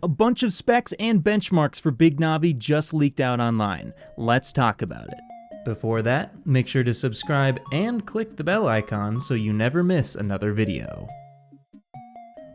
A bunch of specs and benchmarks for Big Navi just leaked out online. Let's talk about it. Before that, make sure to subscribe and click the bell icon so you never miss another video.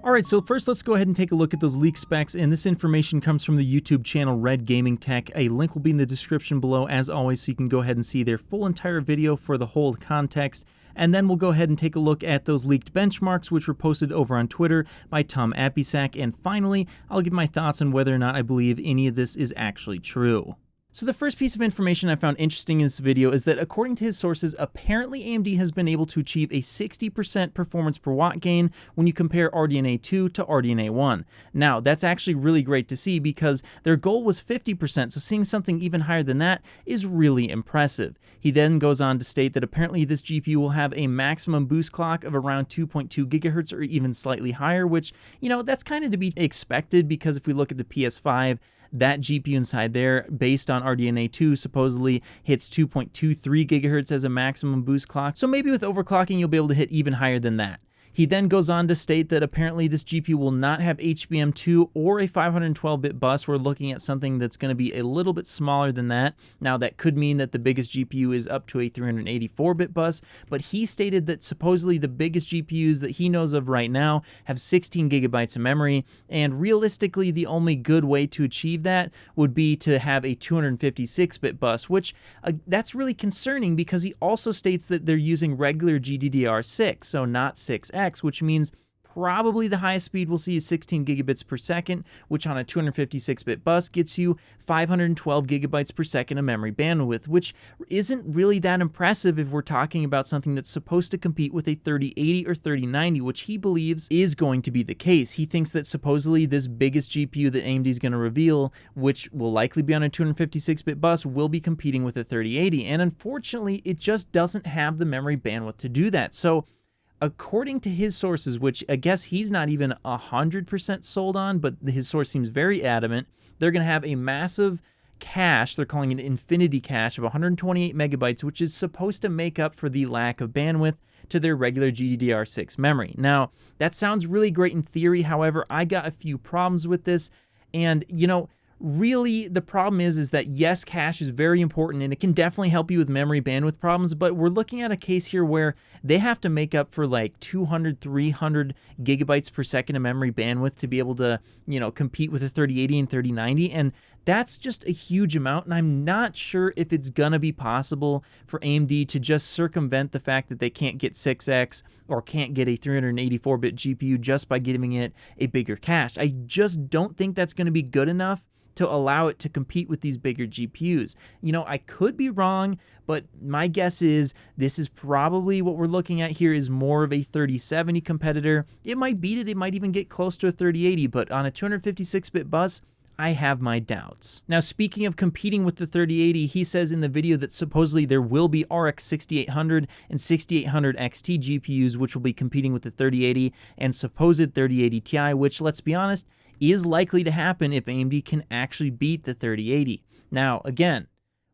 Alright, so first let's go ahead and take a look at those leak specs, and this information comes from the YouTube channel Red Gaming Tech. A link will be in the description below as always, so you can go ahead and see their full entire video for the whole context. And then we'll go ahead and take a look at those leaked benchmarks, which were posted over on Twitter by Tom Apisak. And finally, I'll give my thoughts on whether or not I believe any of this is actually true. So the first piece of information I found interesting in this video is that according to his sources, apparently AMD has been able to achieve a 60% performance per watt gain when you compare RDNA2 to RDNA1. Now, that's actually really great to see because their goal was 50%, so seeing something even higher than that is really impressive. He then goes on to state that apparently this GPU will have a maximum boost clock of around 2.2 gigahertz or even slightly higher, which, you know, that's kind of to be expected because if we look at the PS5, that GPU inside there, based on RDNA2, supposedly hits 2.23 gigahertz as a maximum boost clock. So maybe with overclocking, you'll be able to hit even higher than that. He then goes on to state that apparently this GPU will not have HBM2 or a 512-bit bus. We're looking at something that's going to be a little bit smaller than that. Now, that could mean that the biggest GPU is up to a 384-bit bus, but he stated that supposedly the biggest GPUs that he knows of right now have 16 gigabytes of memory, and realistically, the only good way to achieve that would be to have a 256-bit bus, which that's really concerning because he also states that they're using regular GDDR6, so not 6X. Which means probably the highest speed we'll see is 16 gigabits per second, which on a 256-bit bus gets you 512 gigabytes per second of memory bandwidth, which isn't really that impressive if we're talking about something that's supposed to compete with a 3080 or 3090, which he believes is going to be the case. He thinks that supposedly this biggest GPU that AMD is going to reveal, which will likely be on a 256-bit bus, will be competing with a 3080, and unfortunately, it just doesn't have the memory bandwidth to do that. So according to his sources, which I guess he's not even 100% sold on, but his source seems very adamant, they're going to have a massive cache, they're calling it an infinity cache of 128 megabytes, which is supposed to make up for the lack of bandwidth to their regular GDDR6 memory. Now, that sounds really great in theory, however, I got a few problems with this, and, you know, really, the problem is that yes, cache is very important and it can definitely help you with memory bandwidth problems, but we're looking at a case here where they have to make up for like 200, 300 gigabytes per second of memory bandwidth to be able to, you know, compete with a 3080 and 3090, and that's just a huge amount, and I'm not sure if it's gonna be possible for AMD to just circumvent the fact that they can't get 6X or can't get a 384-bit GPU just by giving it a bigger cache. I just don't think that's gonna be good enough to allow it to compete with these bigger GPUs. You know, I could be wrong, but my guess is this is probably what we're looking at here is more of a 3070 competitor. It might beat it, it might even get close to a 3080, but on a 256-bit bus, I have my doubts. Now, speaking of competing with the 3080, he says in the video that supposedly there will be RX 6800 and 6800 XT GPUs, which will be competing with the 3080 and supposed 3080 Ti, which, let's be honest, is likely to happen if AMD can actually beat the 3080. Now, again,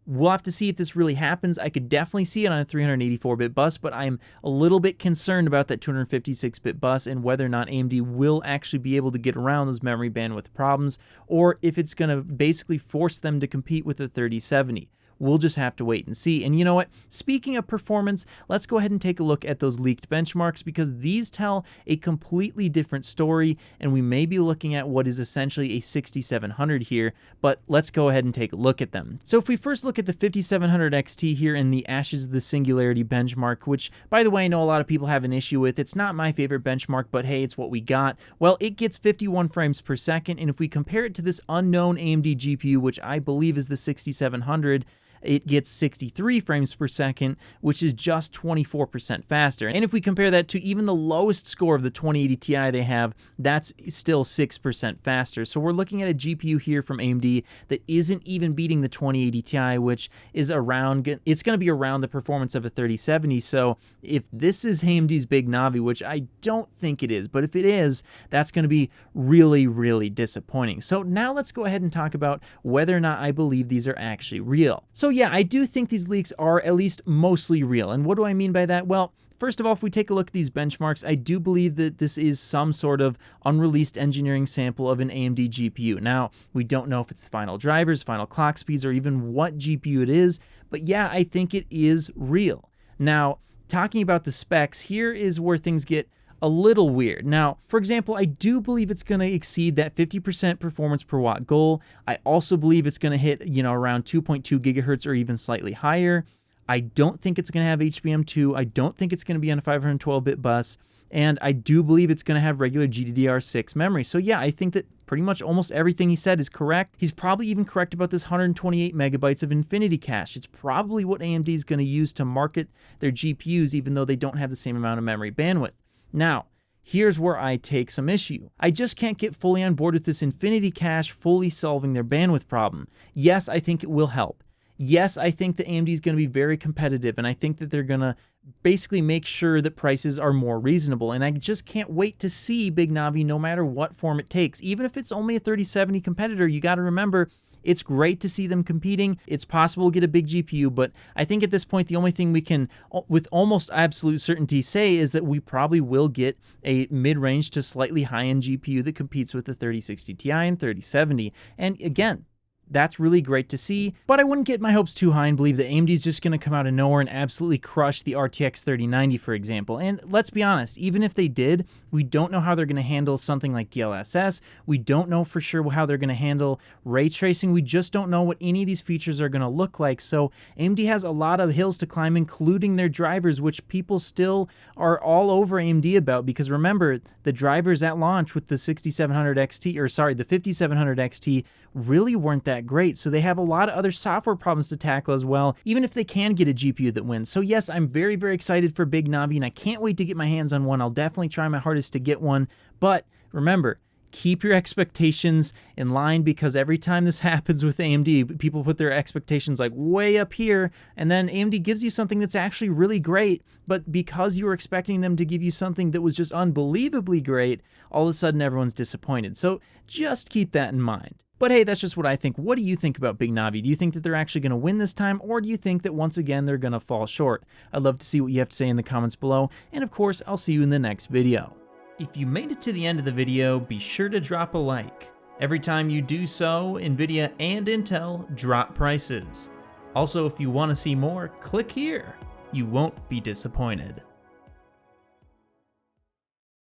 we'll have to see if this really happens. I could definitely see it on a 384-bit bus, but I'm a little bit concerned about that 256-bit bus and whether or not AMD will actually be able to get around those memory bandwidth problems, or if it's going to basically force them to compete with the 3070. We'll just have to wait and see. And you know what? Speaking of performance, let's go ahead and take a look at those leaked benchmarks because these tell a completely different story, and we may be looking at what is essentially a 6700 here, but let's go ahead and take a look at them. So if we first look at the 5700 XT here in the Ashes of the Singularity benchmark, which, by the way, I know a lot of people have an issue with. It's not my favorite benchmark, but hey, it's what we got. Well, it gets 51 frames per second, and if we compare it to this unknown AMD GPU, which I believe is the 6700, it gets 63 frames per second, which is just 24% faster. And if we compare that to even the lowest score of the 2080 Ti they have, that's still 6% faster. So we're looking at a GPU here from AMD that isn't even beating the 2080 Ti, which is around, it's going to be around the performance of a 3070. So if this is AMD's Big Navi, which I don't think it is, but if it is, that's going to be really, really disappointing. So now let's go ahead and talk about whether or not I believe these are actually real. So So yeah, I do think these leaks are at least mostly real. And what do I mean by that? Well, first of all, if we take a look at these benchmarks, I do believe that this is some sort of unreleased engineering sample of an AMD GPU. Now, we don't know if it's the final drivers, final clock speeds, or even what GPU it is, but yeah, I think it is real. Now, talking about the specs, here is where things get a little weird. Now, for example, I do believe it's going to exceed that 50% performance per watt goal. I also believe it's going to hit, around 2.2 gigahertz or even slightly higher. I don't think it's going to have HBM2. I don't think it's going to be on a 512-bit bus. And I do believe it's going to have regular GDDR6 memory. So yeah, I think that pretty much almost everything he said is correct. He's probably even correct about this 128 megabytes of infinity cache. It's probably what AMD is going to use to market their GPUs, even though they don't have the same amount of memory bandwidth. Now, here's where I take some issue. I just can't get fully on board with this infinity cache fully solving their bandwidth problem. Yes, I think it will help. Yes, I think that AMD is going to be very competitive, and I think that they're going to basically make sure that prices are more reasonable. And I just can't wait to see Big Navi no matter what form it takes. Even if it's only a 3070 competitor, you got to remember, it's great to see them competing. It's possible to get a big GPU, but I think at this point, the only thing we can, with almost absolute certainty, say is that we probably will get a mid-range to slightly high-end GPU that competes with the 3060 Ti and 3070. And again, that's really great to see, but I wouldn't get my hopes too high and believe that AMD is just going to come out of nowhere and absolutely crush the RTX 3090, for example. And let's be honest, even if they did, we don't know how they're going to handle something like DLSS. We don't know for sure how they're going to handle ray tracing. We just don't know what any of these features are going to look like. So AMD has a lot of hills to climb, including their drivers, which people still are all over AMD about, because remember, the drivers at launch with the 6700 XT, or sorry, the 5700 XT really weren't that great. So they have a lot of other software problems to tackle as well, even if they can get a GPU that wins. So yes, I'm very, very excited for Big Navi, and I can't wait to get my hands on one. I'll definitely try my hardest to get one. But remember, keep your expectations in line, because every time this happens with AMD, people put their expectations like way up here, and then AMD gives you something that's actually really great, but because you were expecting them to give you something that was just unbelievably great, all of a sudden everyone's disappointed. So just keep that in mind. But hey, that's just what I think. What do you think about Big Navi? Do you think that they're actually going to win this time, or do you think that once again they're going to fall short? I'd love to see what you have to say in the comments below, and of course, I'll see you in the next video. If you made it to the end of the video, be sure to drop a like. Every time you do so, Nvidia and Intel drop prices. Also, if you want to see more, click here. You won't be disappointed.